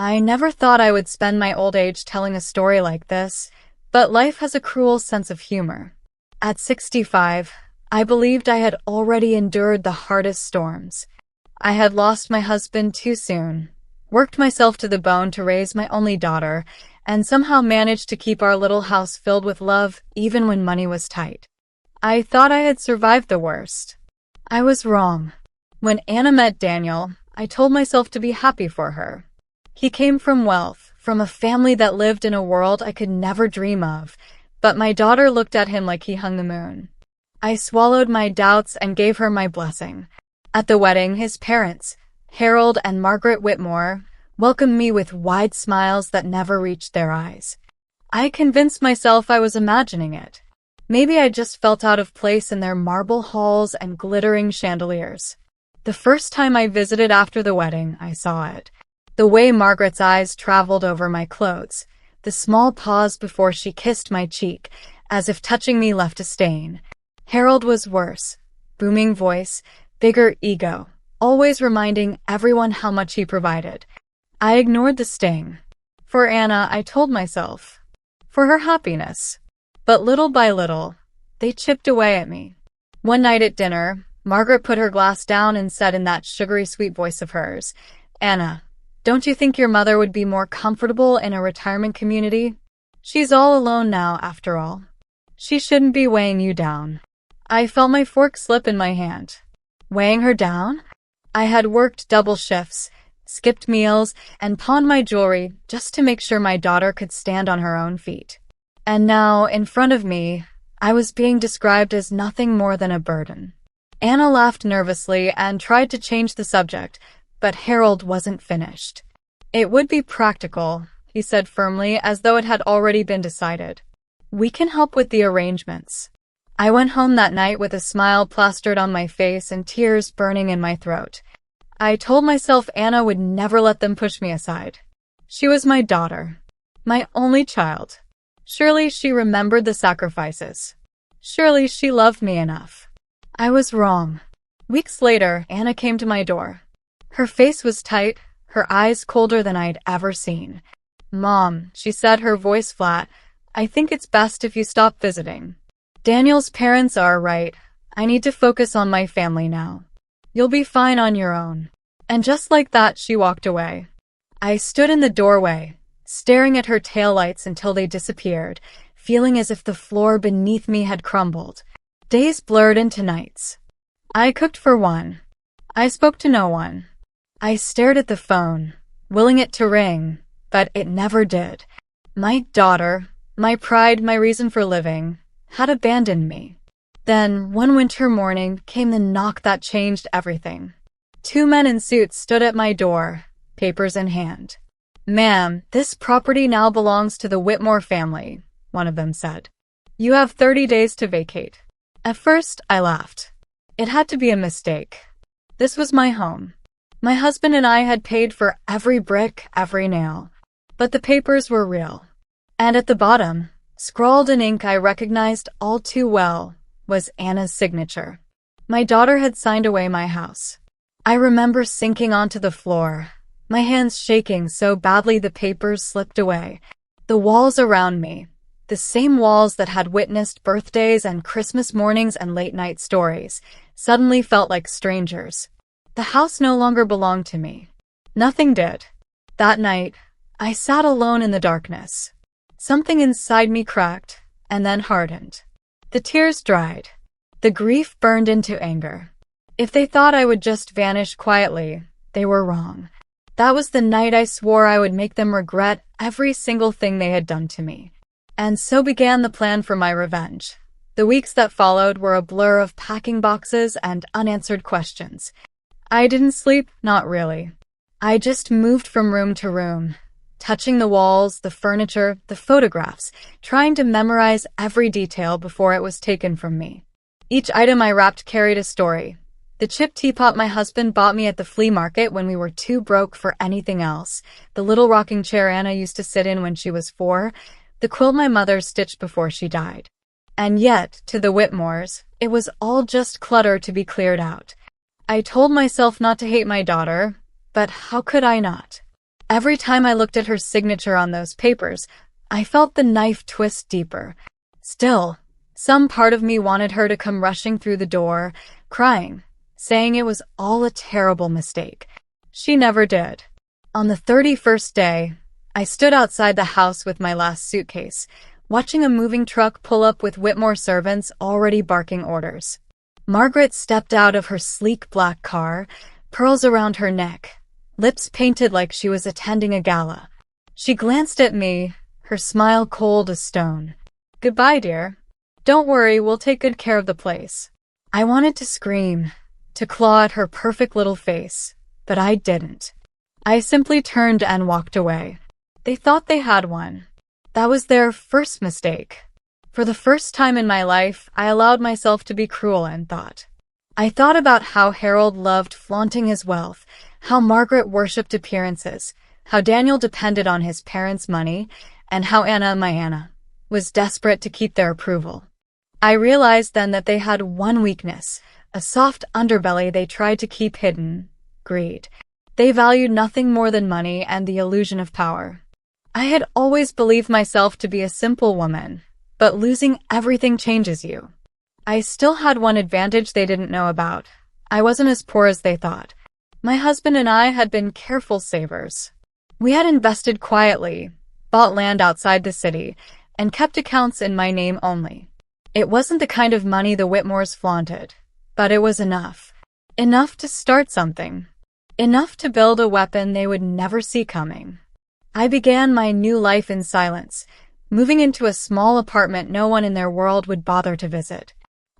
I never thought I would spend my old age telling a story like this, but life has a cruel sense of humor. At 65, I believed I had already endured the hardest storms. I had lost my husband too soon, worked myself to the bone to raise my only daughter, and somehow managed to keep our little house filled with love even when money was tight. I thought I had survived the worst. I was wrong. When Anna met Daniel, I told myself to be happy for her. He came from wealth, from a family that lived in a world I could never dream of, but my daughter looked at him like he hung the moon. I swallowed my doubts and gave her my blessing. At the wedding, his parents, Harold and Margaret Whitmore, welcomed me with wide smiles that never reached their eyes. I convinced myself I was imagining it. Maybe I just felt out of place in their marble halls and glittering chandeliers. The first time I visited after the wedding, I saw it. The way Margaret's eyes traveled over my clothes, the small pause before she kissed my cheek, as if touching me left a stain. Harold was worse. Booming voice, bigger ego, always reminding everyone how much he provided. I ignored the sting. For Anna, I told myself. For her happiness. But little by little, they chipped away at me. One night at dinner, Margaret put her glass down and said in that sugary sweet voice of hers, "Anna, don't you think your mother would be more comfortable in a retirement community? She's all alone now, after all. She shouldn't be weighing you down." I felt my fork slip in my hand. Weighing her down? I had worked double shifts, skipped meals, and pawned my jewelry just to make sure my daughter could stand on her own feet. And now, in front of me, I was being described as nothing more than a burden. Anna laughed nervously and tried to change the subject, but Harold wasn't finished. "It would be practical," he said firmly, as though it had already been decided. "We can help with the arrangements." I went home that night with a smile plastered on my face and tears burning in my throat. I told myself Anna would never let them push me aside. She was my daughter, my only child. Surely she remembered the sacrifices. Surely she loved me enough. I was wrong. Weeks later, Anna came to my door. Her face was tight, her eyes colder than I'd ever seen. "Mom," she said, her voice flat, "I think it's best if you stop visiting. Daniel's parents are right. I need to focus on my family now. You'll be fine on your own." And just like that, she walked away. I stood in the doorway, staring at her taillights until they disappeared, feeling as if the floor beneath me had crumbled. Days blurred into nights. I cooked for one. I spoke to no one. I stared at the phone, willing it to ring, but it never did. My daughter, my pride, my reason for living, had abandoned me. Then, one winter morning, came the knock that changed everything. Two men in suits stood at my door, papers in hand. "Ma'am, this property now belongs to the Whitmore family," one of them said. "You have 30 days to vacate." At first, I laughed. It had to be a mistake. This was my home. My husband and I had paid for every brick, every nail. But the papers were real. And at the bottom, scrawled in ink I recognized all too well, was Anna's signature. My daughter had signed away my house. I remember sinking onto the floor, my hands shaking so badly the papers slipped away. The walls around me, the same walls that had witnessed birthdays and Christmas mornings and late-night stories, suddenly felt like strangers. The house no longer belonged to me. Nothing did. That night, I sat alone in the darkness. Something inside me cracked, and then hardened. The tears dried. The grief burned into anger. If they thought I would just vanish quietly, they were wrong. That was the night I swore I would make them regret every single thing they had done to me. And so began the plan for my revenge. The weeks that followed were a blur of packing boxes and unanswered questions. I didn't sleep, not really. I just moved from room to room, touching the walls, the furniture, the photographs, trying to memorize every detail before it was taken from me. Each item I wrapped carried a story. The chip teapot my husband bought me at the flea market when we were too broke for anything else, the little rocking chair Anna used to sit in when she was 4, the quilt my mother stitched before she died. And yet, to the Whitmores, it was all just clutter to be cleared out. I told myself not to hate my daughter, but how could I not? Every time I looked at her signature on those papers, I felt the knife twist deeper. Still, some part of me wanted her to come rushing through the door, crying, saying it was all a terrible mistake. She never did. On the 31st day, I stood outside the house with my last suitcase, watching a moving truck pull up with Whitmore servants already barking orders. Margaret stepped out of her sleek black car, pearls around her neck, lips painted like she was attending a gala. She glanced at me, her smile cold as stone. "Goodbye, dear. Don't worry, we'll take good care of the place." I wanted to scream, to claw at her perfect little face, but I didn't. I simply turned and walked away. They thought they had one. That was their first mistake. For the first time in my life, I allowed myself to be cruel and thought. I thought about how Harold loved flaunting his wealth, how Margaret worshipped appearances, how Daniel depended on his parents' money, and how Anna, my Anna, was desperate to keep their approval. I realized then that they had one weakness, a soft underbelly they tried to keep hidden: greed. They valued nothing more than money and the illusion of power. I had always believed myself to be a simple woman, but losing everything changes you. I still had one advantage they didn't know about. I wasn't as poor as they thought. My husband and I had been careful savers. We had invested quietly, bought land outside the city, and kept accounts in my name only. It wasn't the kind of money the Whitmores flaunted, but it was enough. Enough to start something. Enough to build a weapon they would never see coming. I began my new life in silence, moving into a small apartment no one in their world would bother to visit.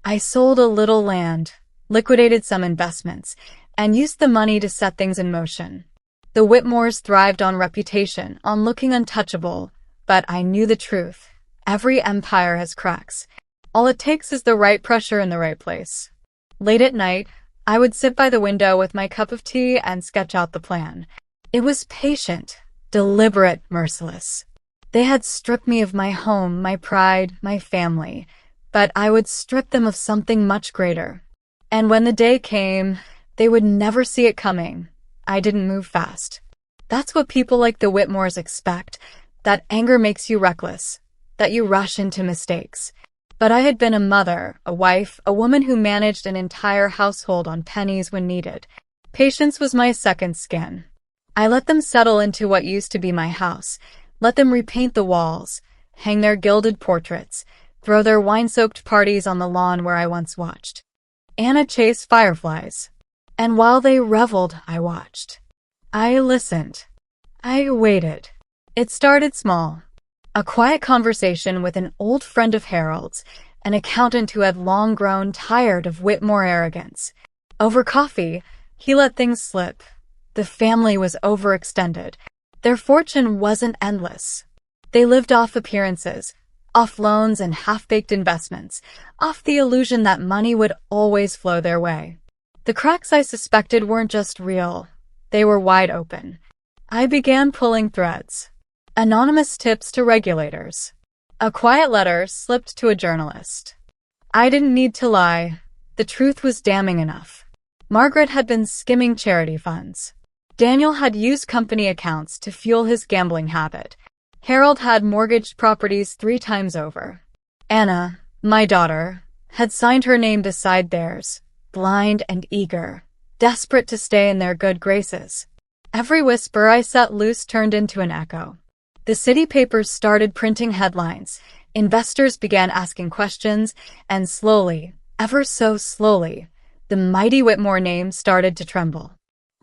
I sold a little land, liquidated some investments, and used the money to set things in motion. The Whitmores thrived on reputation, on looking untouchable, but I knew the truth. Every empire has cracks. All it takes is the right pressure in the right place. Late at night, I would sit by the window with my cup of tea and sketch out the plan. It was patient, deliberate, merciless. They had stripped me of my home, my pride, my family, but I would strip them of something much greater. And when the day came, they would never see it coming. I didn't move fast. That's what people like the Whitmores expect, that anger makes you reckless, that you rush into mistakes. But I had been a mother, a wife, a woman who managed an entire household on pennies when needed. Patience was my second skin. I let them settle into what used to be my house, let them repaint the walls, hang their gilded portraits, throw their wine-soaked parties on the lawn where I once watched. Anna chased fireflies. And while they reveled, I watched. I listened. I waited. It started small. A quiet conversation with an old friend of Harold's, an accountant who had long grown tired of Whitmore arrogance. Over coffee, he let things slip. The family was overextended. Their fortune wasn't endless. They lived off appearances, off loans and half-baked investments, off the illusion that money would always flow their way. The cracks I suspected weren't just real. They were wide open. I began pulling threads. Anonymous tips to regulators. A quiet letter slipped to a journalist. I didn't need to lie. The truth was damning enough. Margaret had been skimming charity funds. Daniel had used company accounts to fuel his gambling habit. Harold had mortgaged properties 3 times over. Anna, my daughter, had signed her name beside theirs, blind and eager, desperate to stay in their good graces. Every whisper I set loose turned into an echo. The city papers started printing headlines, investors began asking questions, and slowly, ever so slowly, the mighty Whitmore name started to tremble.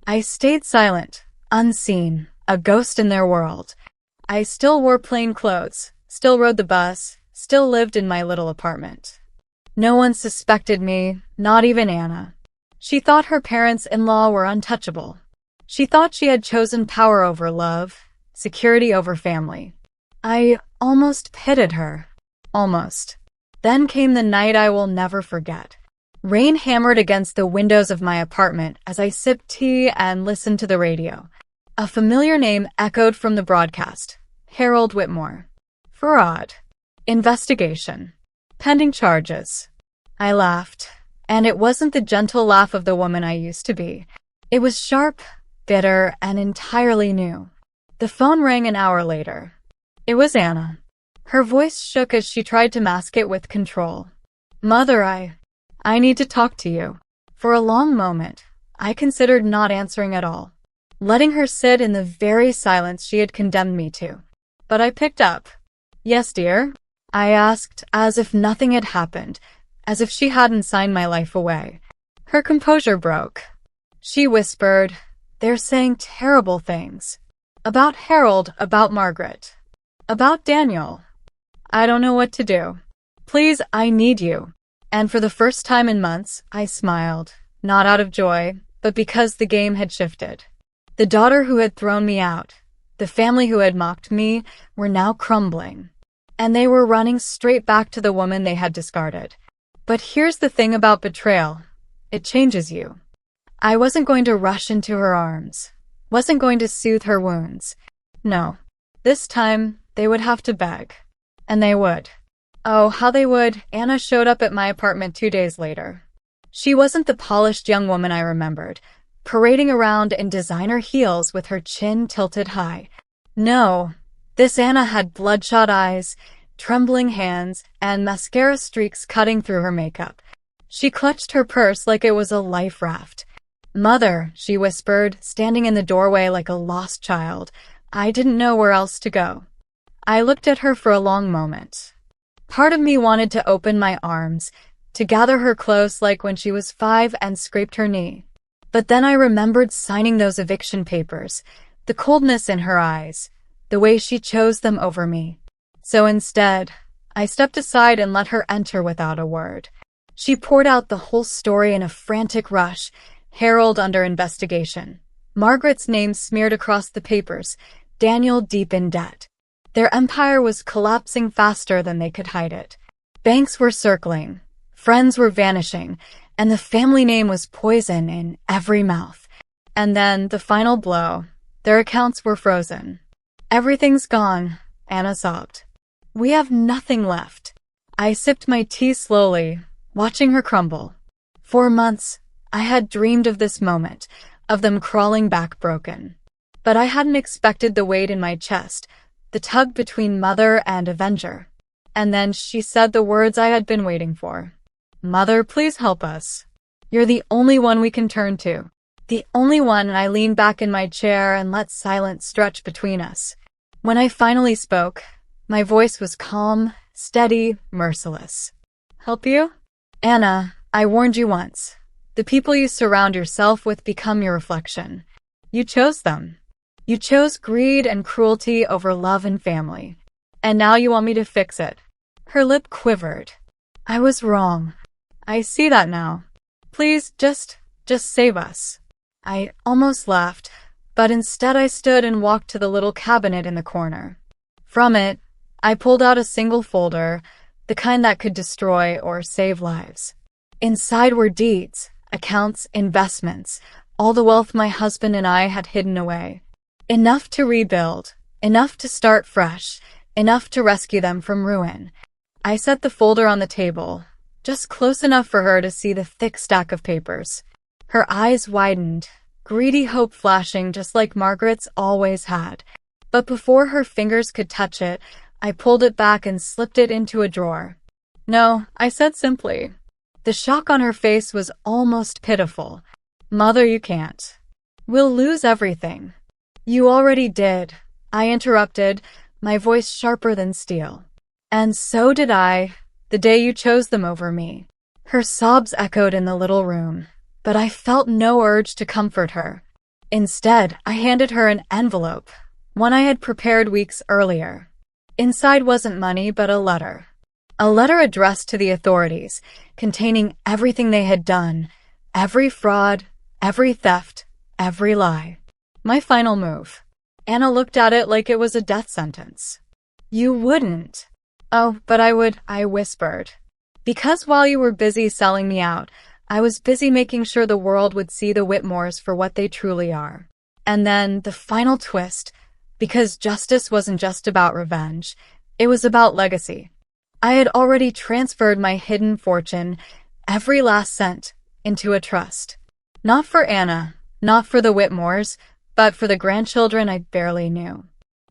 I stayed silent, unseen, a ghost in their world. I still wore plain clothes, still rode the bus, still lived in my little apartment. No one suspected me, not even Anna. She thought her parents-in-law were untouchable. She thought she had chosen power over love, security over family. I almost pitied her. Almost. Then came the night I will never forget. Rain hammered against the windows of my apartment as I sipped tea and listened to the radio. A familiar name echoed from the broadcast. Harold Whitmore. Fraud. Investigation. Pending charges. I laughed, and it wasn't the gentle laugh of the woman I used to be. It was sharp, bitter, and entirely new. The phone rang an hour later. It was Anna. Her voice shook as she tried to mask it with control. Mother, I need to talk to you. For a long moment, I considered not answering at all, letting her sit in the very silence she had condemned me to. But I picked up. Yes, dear? I asked, as if nothing had happened, as if she hadn't signed my life away. Her composure broke. She whispered, They're saying terrible things. About Harold, about Margaret, about Daniel. I don't know what to do. Please, I need you. And for the first time in months, I smiled, not out of joy, but because the game had shifted. The daughter who had thrown me out, the family who had mocked me, were now crumbling. And they were running straight back to the woman they had discarded. But here's the thing about betrayal. It changes you. I wasn't going to rush into her arms. Wasn't going to soothe her wounds. No. This time, they would have to beg. And they would. Oh, how they would. Anna showed up at my apartment 2 days later. She wasn't the polished young woman I remembered, parading around in designer heels with her chin tilted high. No, this Anna had bloodshot eyes, trembling hands, and mascara streaks cutting through her makeup. She clutched her purse like it was a life raft. Mother, she whispered, standing in the doorway like a lost child. I didn't know where else to go. I looked at her for a long moment. Part of me wanted to open my arms, to gather her close like when she was 5 and scraped her knee. But then I remembered signing those eviction papers, the coldness in her eyes, the way she chose them over me. So instead, I stepped aside and let her enter without a word. She poured out the whole story in a frantic rush. Harold under investigation. Margaret's name smeared across the papers. Daniel deep in debt. Their empire was collapsing faster than they could hide it. Banks were circling. Friends were vanishing. And the family name was poison in every mouth. And then, the final blow. Their accounts were frozen. Everything's gone, Anna sobbed. We have nothing left. I sipped my tea slowly, watching her crumble. For months, I had dreamed of this moment, of them crawling back broken. But I hadn't expected the weight in my chest, the tug between mother and avenger. And then she said the words I had been waiting for. Mother, please help us. You're the only one we can turn to. The only one. I leaned back in my chair and let silence stretch between us. When I finally spoke, my voice was calm, steady, merciless. Help you? Anna, I warned you once. The people you surround yourself with become your reflection. You chose them. You chose greed and cruelty over love and family. And now you want me to fix it. Her lip quivered. I was wrong. I see that now. Please, just save us. I almost laughed, but instead I stood and walked to the little cabinet in the corner. From it, I pulled out a single folder, the kind that could destroy or save lives. Inside were deeds, accounts, investments, all the wealth my husband and I had hidden away. Enough to rebuild, enough to start fresh, enough to rescue them from ruin. I set the folder on the table, just close enough for her to see the thick stack of papers. Her eyes widened, greedy hope flashing just like Margaret's always had. But before her fingers could touch it, I pulled it back and slipped it into a drawer. No, I said simply. The shock on her face was almost pitiful. Mother, you can't. We'll lose everything. You already did, I interrupted, my voice sharper than steel. And so did I, the day you chose them over me. Her sobs echoed in the little room, but I felt no urge to comfort her. Instead, I handed her an envelope, one I had prepared weeks earlier. Inside wasn't money, but a letter. A letter addressed to the authorities, containing everything they had done, every fraud, every theft, every lie. My final move. Anna looked at it like it was a death sentence. You wouldn't. Oh, but I would, I whispered. Because while you were busy selling me out, I was busy making sure the world would see the Whitmores for what they truly are. And then the final twist, because justice wasn't just about revenge, it was about legacy. I had already transferred my hidden fortune, every last cent, into a trust. Not for Anna, not for the Whitmores, But for the grandchildren I barely knew.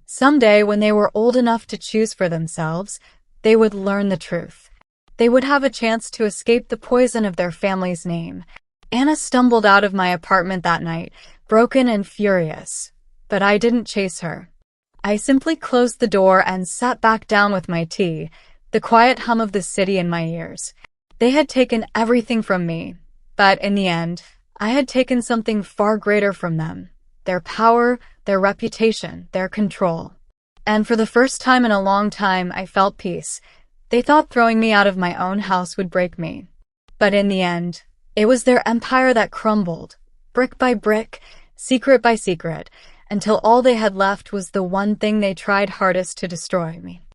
Someday, when they were old enough to choose for themselves, they would learn the truth. They would have a chance to escape the poison of their family's name. Anna stumbled out of my apartment that night, broken and furious. But I didn't chase her. I simply closed the door and sat back down with my tea, the quiet hum of the city in my ears. They had taken everything from me, but in the end, I had taken something far greater from them. Their power, their reputation, their control. And for the first time in a long time, I felt peace. They thought throwing me out of my own house would break me. But in the end, it was their empire that crumbled, brick by brick, secret by secret, until all they had left was the one thing they tried hardest to destroy me.